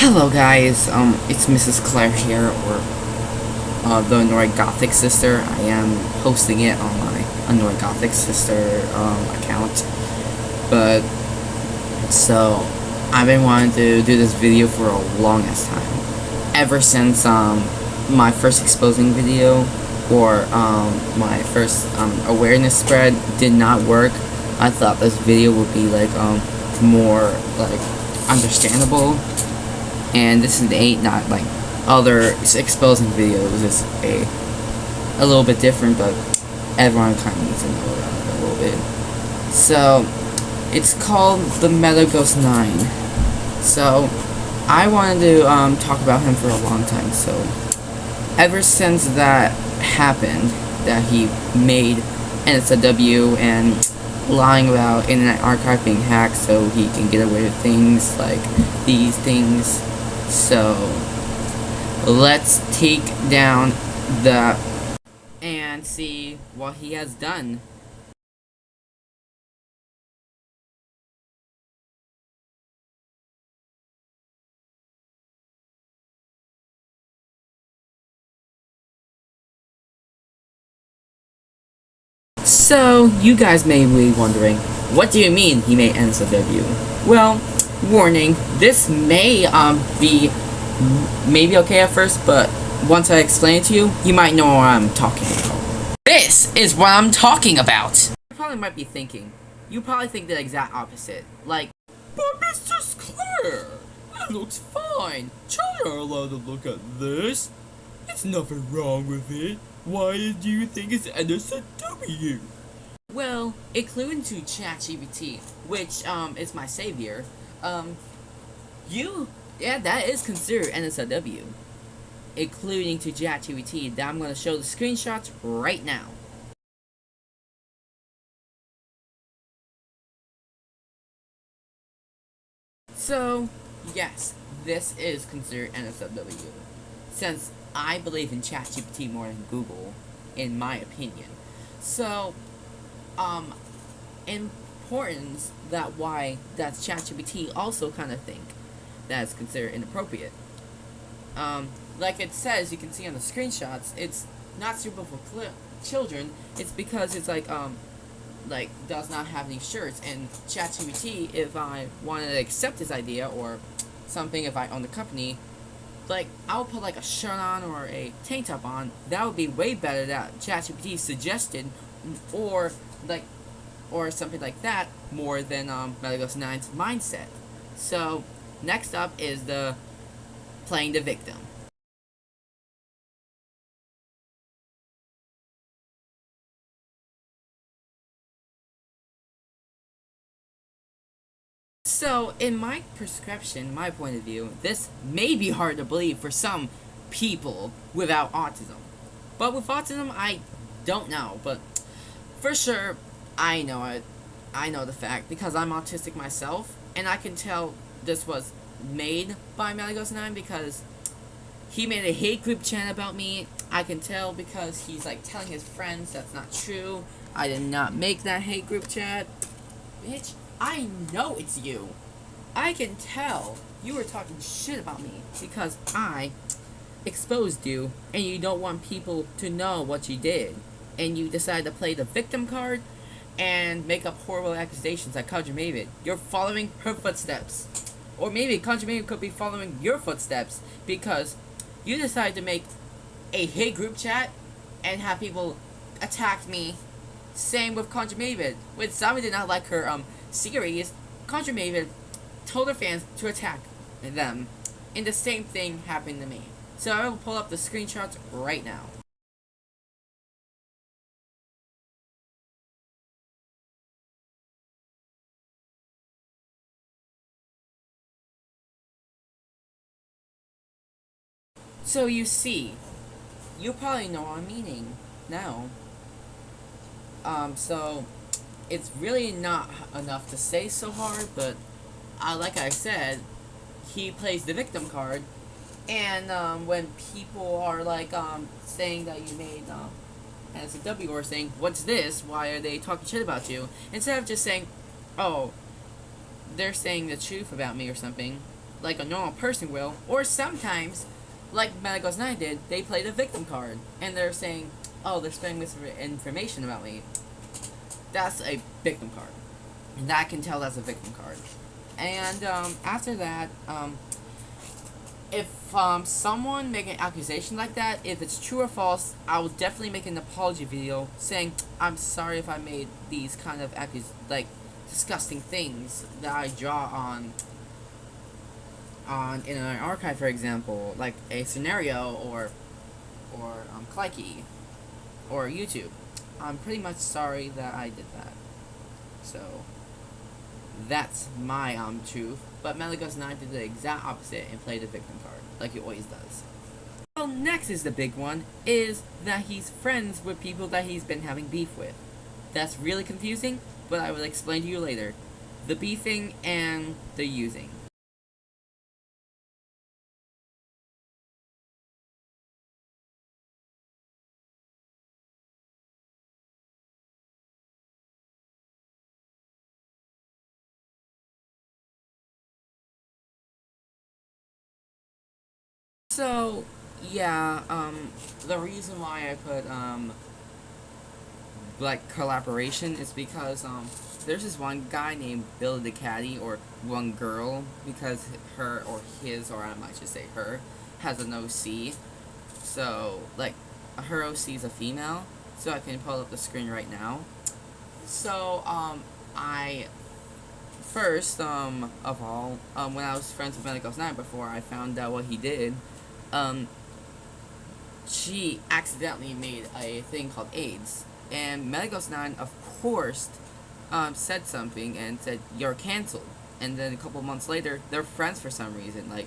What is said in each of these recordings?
Hello guys, it's Mrs. Claire here, or the Annoyed Gothic Sister. I am posting it on my Annoyed Gothic Sister account. But, so, I've been wanting to do this video for a longest time. Ever since my first exposing video, or my first awareness spread did not work. I thought this video would be like more like understandable. And this is not like other exposing videos. It's a little bit different, but everyone kind of needs to know about it a little bit. So it's called the MetalGhost9. So I wanted to talk about him for a long time. So ever since that happened, that he made NSFW and lying about Internet Archive being hacked so he can get away with things like these things. So let's take down the and see what he has done. So you guys may be wondering, what do you mean he made NSFW? Well, warning, this may be maybe okay at first, but once I explain it to you, you might know what I'm talking about. This is what I'm talking about! You probably might be thinking, you probably think the exact opposite. Like, but Mr. Claire, it looks fine. Children are allowed to look at this. There's nothing wrong with it. Why do you think it's NSFW? Well, including to ChatGPT, which is my savior, that is considered NSFW, including to ChatGPT. That I'm going to show the screenshots right now. So, yes, this is considered NSFW, since I believe in ChatGPT more than Google, in my opinion. So, importance that why that's ChatGPT also kind of think that's considered inappropriate. Like it says, you can see on the screenshots, it's not suitable for children. It's because it's like does not have any shirts. And ChatGPT, if I wanted to accept this idea or something, if I own the company, like I'll put like a shirt on or a tank top on. That would be way better that ChatGPT suggested, or something like that, more than MetalGhost9's mindset. So next up is the playing the victim. So, in my prescription, my point of view, this may be hard to believe for some people without autism. But with autism, I don't know. But for sure, I know it. I know the fact because I'm autistic myself, and I can tell this was made by MetalGhost9 because he made a hate group chat about me. I can tell because he's like telling his friends that's not true. I did not make that hate group chat. Bitch, I know it's you. I can tell you were talking shit about me because I exposed you and you don't want people to know what you did. And you decide to play the victim card and make up horrible accusations like Conjure Maven. You're following her footsteps. Or maybe Conjure Maven could be following your footsteps because you decided to make a hate group chat and have people attack me. Same with Conjure Maven. When somebody did not like her series, Conjure Maven told her fans to attack them. And the same thing happened to me. So I will pull up the screenshots right now. So you see, you probably know what I'm meaning now. So it's really not enough to say so hard, but like I said, he plays the victim card, and when people are like saying that you made NSFW or saying, what's this? Why are they talking shit about you? Instead of just saying, oh, they're saying the truth about me or something, like a normal person will, or sometimes, like MetalGhost9 did, they play the victim card, and they're saying, oh, they're spreading misinformation about me. That's a victim card. And that can tell that's a victim card. And after that, if someone make an accusation like that, if it's true or false, I will definitely make an apology video saying, I'm sorry if I made these kind of disgusting things that I draw on in an archive, for example, like a scenario or Clicky or YouTube. I'm pretty much sorry that I did that. So that's my truth. But MetalGhost9 did the exact opposite and played the victim card, like he always does. Well, next is the big one, is that he's friends with people that he's been having beef with. That's really confusing, but I will explain to you later. The beefing and the using. So, yeah, the reason why I put, collaboration is because, there's this one guy named Billy the Caddy, or one girl, because her, or his, or I might just say her, has an OC. So, like, her OC is a female, so I can pull up the screen right now. So, I first, of all, when I was friends with MetalGhost9 before I found out what he did, she accidentally made a thing called AIDS, and MetalGhost9, of course, said something and said, you're cancelled. And then a couple months later, they're friends for some reason. Like,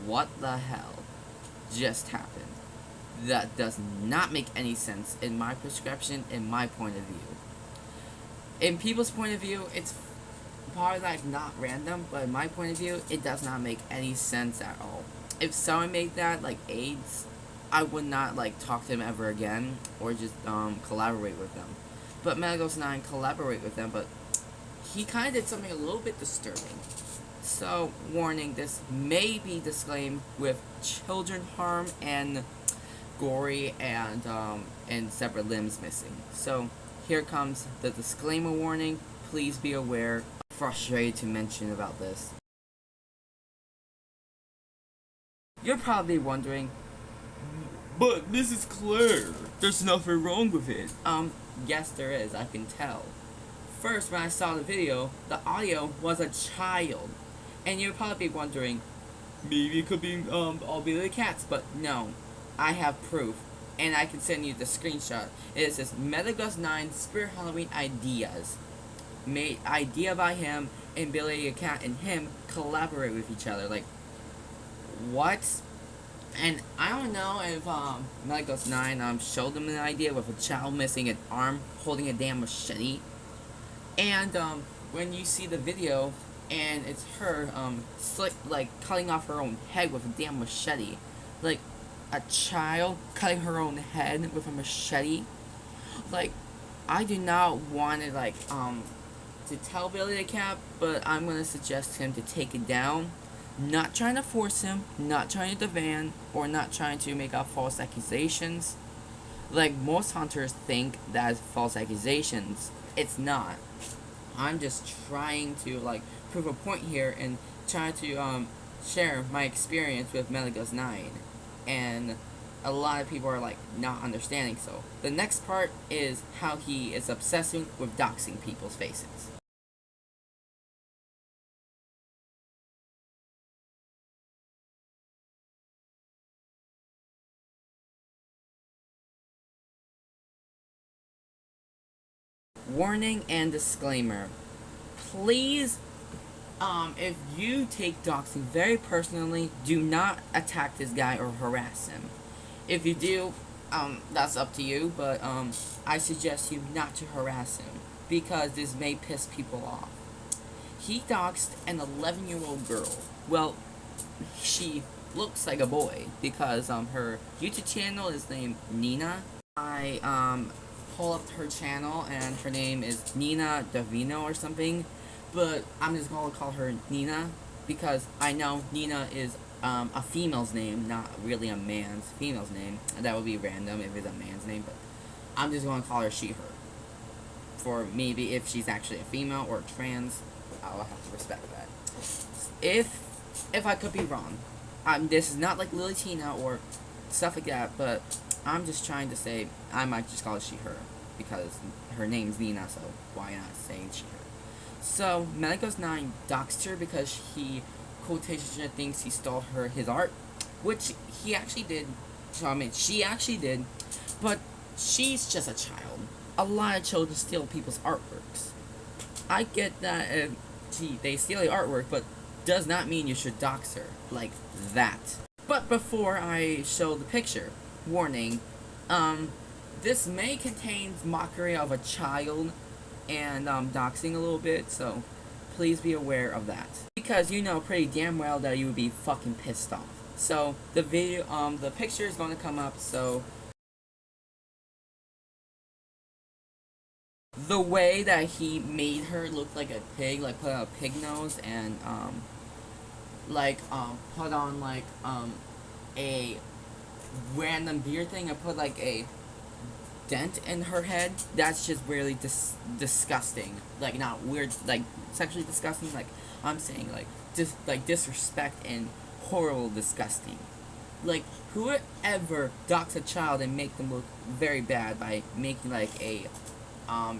what the hell just happened? That does not make any sense in my prescription, in my point of view. In people's point of view, it's probably like not random, but in my point of view, it does not make any sense at all. If someone made that, like AIDS, I would not like talk to them ever again, or just collaborate with them. But MetalGhost9 collaborate with them, but he kind of did something a little bit disturbing. So, warning, this may be disclaimed with children harm and gory and separate limbs missing. So, here comes the disclaimer warning. Please be aware. I'm frustrated to mention about this. You're probably wondering, but Mrs. Claire, there's nothing wrong with it. Yes there is, I can tell. First, when I saw the video, the audio was a child. And you're probably wondering, maybe it could be, all Billy the Cats, but no. I have proof, and I can send you the screenshot. It says, MetalGhost9 Spirit Halloween Ideas. Made idea by him, and Billy the Cat and him collaborate with each other. Like, what? And I don't know if MetalGhost9 showed them an idea with a child missing an arm holding a damn machete. And when you see the video and it's her cutting off her own head with a damn machete, like a child cutting her own head with a machete, like I do not want to to tell Billy the Cat, but I'm gonna suggest him to take it down. Not trying to force him, not trying to demand, or not trying to make out false accusations. Like most hunters think that's false accusations. It's not. I'm just trying to prove a point here and try to share my experience with MetalGhost9, and a lot of people are not understanding. So the next part is how he is obsessing with doxing people's faces. Warning and disclaimer. Please, if you take doxing very personally, do not attack this guy or harass him. If you do, that's up to you, but I suggest you not to harass him, because this may piss people off. He doxed an 11-year-old girl. Well, she looks like a boy, because her YouTube channel is named Nina. I pull up her channel, and her name is Nina Davino or something, but I'm just gonna call her Nina. because I know Nina is a female's name, not really a man's female's name. That would be random if it's a man's name, but I'm just going to call her she, her. For maybe if she's actually a female or trans, I'll have to respect that. If I could be wrong, this is not like Lily Tina or stuff like that, but I'm just trying to say I might just call it she, her, because her name's Nina, so why not saying she, her? So MetalGhost9 doxed her because he quotation thinks he stole his art, which he actually did. So I mean, she actually did, but she's just a child. A lot of children steal people's artworks. I get that they steal your artwork, but does not mean you should dox her like that. But before I show the picture, warning, this may contain mockery of a child and doxing a little bit, so please be aware of that. Because you know pretty damn well that you would be fucking pissed off. So the the picture is going to come up, so the way that he made her look like a pig, like put a pig nose and put on like a random beard thing and put like a dent in her head, that's just really disgusting. Like, not weird, like sexually disgusting, like I'm saying, like disrespect and horrible disgusting. Like, whoever docks a child and make them look very bad by making like a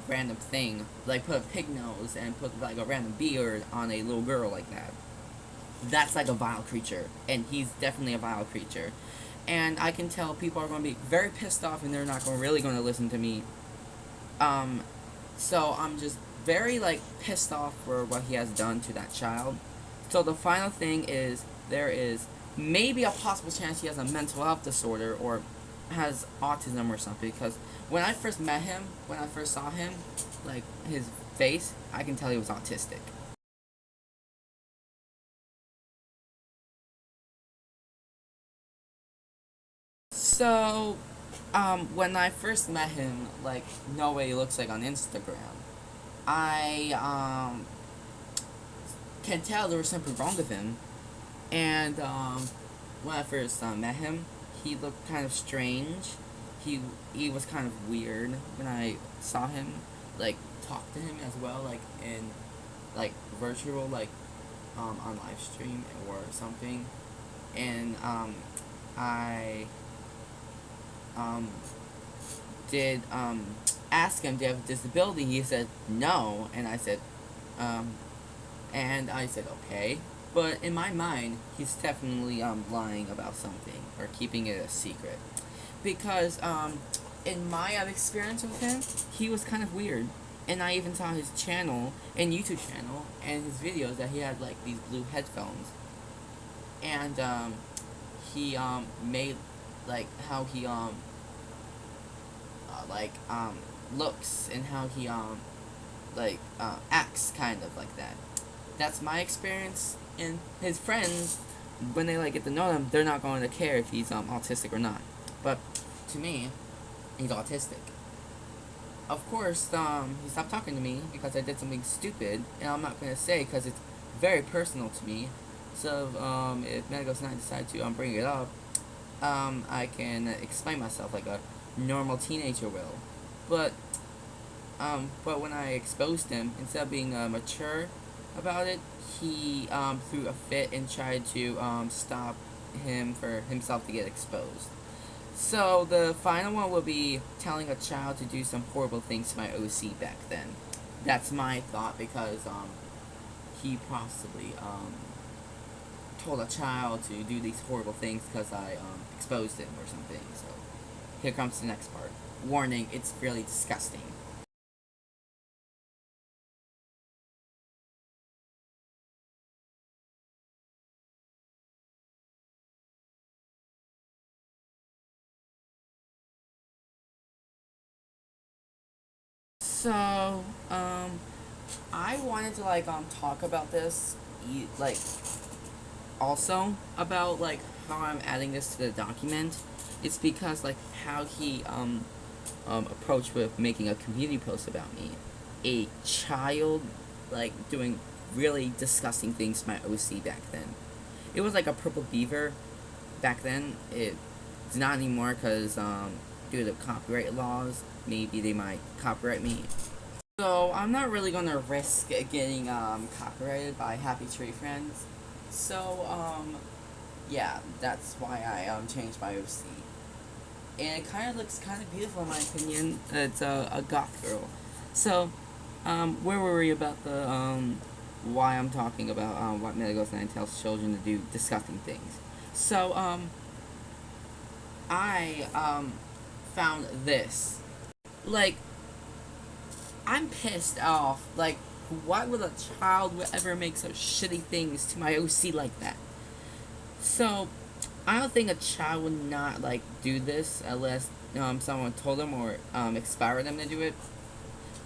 random thing, like put a pig nose and put like a random beard on a little girl like that, that's like a vile creature, and he's definitely a vile creature. And I can tell people are going to be very pissed off and they're not really going to listen to me. So I'm just very like pissed off for what he has done to that child. So the final thing is, there is maybe a possible chance he has a mental health disorder or has autism or something, because when I first met him, when I first saw him, like his face, I can tell he was autistic. So, when I first met him, like, know what he looks like on Instagram, I, can tell there was something wrong with him. And, when I first met him, he looked kind of strange. He was kind of weird when I saw him, like, talk to him as well, like, in, like, virtual, like, on live stream or something. And, I did ask him, do you have a disability? He said no, and I said okay. But in my mind, he's definitely lying about something or keeping it a secret, because in my experience with him, he was kind of weird. And I even saw his channel and YouTube channel and his videos that he had like these blue headphones, and he made like how he looks and how he acts kind of like that. That's my experience. And his friends, when they like get to know him, they're not going to care if he's autistic or not. But to me, he's autistic. Of course, he stopped talking to me because I did something stupid, and I'm not gonna say because it's very personal to me. So if MetalGhost9 decides to bring it up, I can explain myself like a normal teenager will. But when I exposed him, instead of being mature about it, he threw a fit and tried to stop him for himself to get exposed. So the final one will be telling a child to do some horrible things to my OC back then. That's my thought, because he possibly told a child to do these horrible things because I exposed him or something. So here comes the next part. Warning, it's really disgusting. So, I wanted to like talk about this, like also about like how I'm adding this to the document. It's because like how he approached with making a community post about me, a child like doing really disgusting things to my OC back then. It was like a purple beaver back then. It's not anymore because due to copyright laws, maybe they might copyright me. So I'm not really gonna risk getting copyrighted by Happy Tree Friends. So yeah, that's why I changed my OC. And it kind of looks kind of beautiful in my opinion. It's a goth girl. So where were we about the why I'm talking about what MetalGhost9 tells children to do disgusting things. So I found this. Like, I'm pissed off. Like, why would a child ever make such shitty things to my OC like that? So I don't think a child would not like do this unless someone told them or inspired them to do it.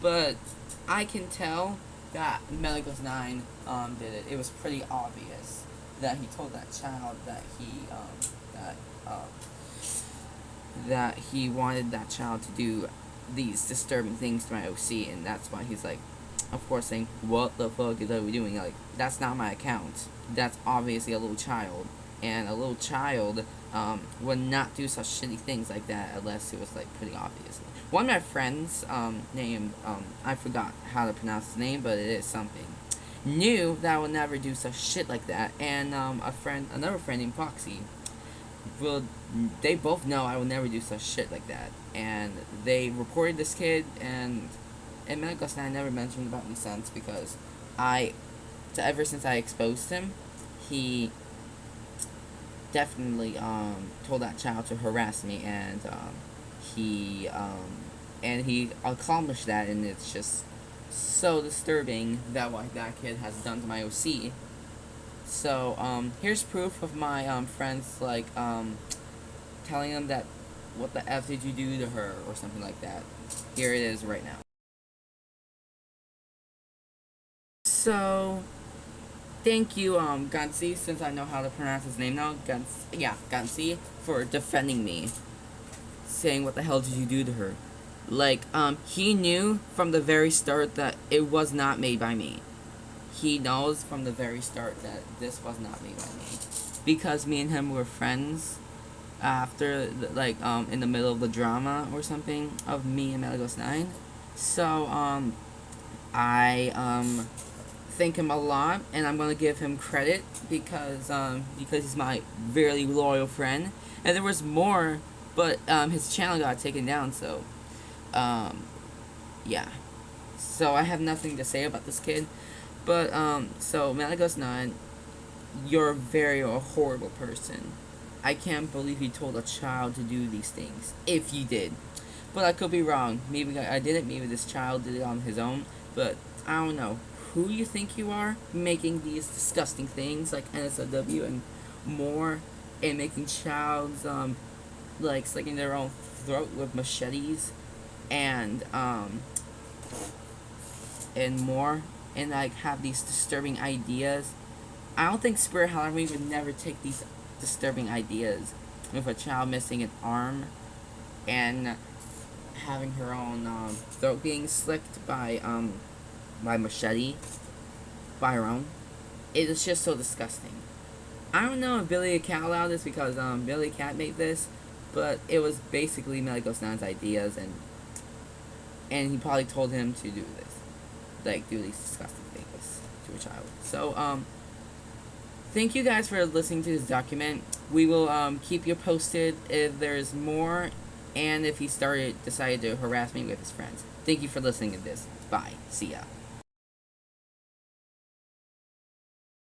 But I can tell that MetalGhost9 did it. It was pretty obvious that he told that child that he wanted that child to do these disturbing things to my OC, and that's why he's like, of course, saying, "What the fuck is that we doing?" Like, that's not my account. That's obviously a little child, and a little child would not do such shitty things like that unless it was like pretty obvious. One of my friends, named I forgot how to pronounce his name, but it is something, knew that I would never do such shit like that, and another friend named Foxy, well, they both know I would never do such shit like that, and they reported this kid, and MetalGhost9 never mentioned about me since, because ever since I exposed him, he definitely told that child to harass me, and he accomplished that, and it's just so disturbing that what that kid has done to my OC. So here's proof of my friends like telling them that, "What the F did you do to her?" or something like that. Here it is right now. So thank you, Gunsy, since I know how to pronounce his name now, Gunsy, for defending me, saying, "What the hell did you do to her?" Like, he knew from the very start that it was not made by me. He knows from the very start that this was not made by me. Because me and him were friends after, like, in the middle of the drama or something of me and MetalGhost9. So, I, thank him a lot, and I'm gonna give him credit because he's my very loyal friend. And there was more, but his channel got taken down, so yeah. So I have nothing to say about this kid, but so MetalGhost9, you're a horrible person. I can't believe you told a child to do these things, if you did. But I could be wrong. Maybe I did it, maybe this child did it on his own, but I don't know. Who you think you are, making these disgusting things like NSFW and more, and making childs like slitting their own throat with machetes and more, and like have these disturbing ideas. I don't think Spirit Halloween would never take these disturbing ideas with a child missing an arm and having her own throat being slicked by machete by her own. It is just so disgusting. I don't know if Billy the Cat allowed this because Billy the Cat made this, but it was basically MetalGhost9's ideas, and he probably told him to do this, like do these disgusting things to a child. So thank you guys for listening to this document. We will keep you posted if there's more, and if he decided to harass me with his friends. Thank you for listening to this. Bye. See ya.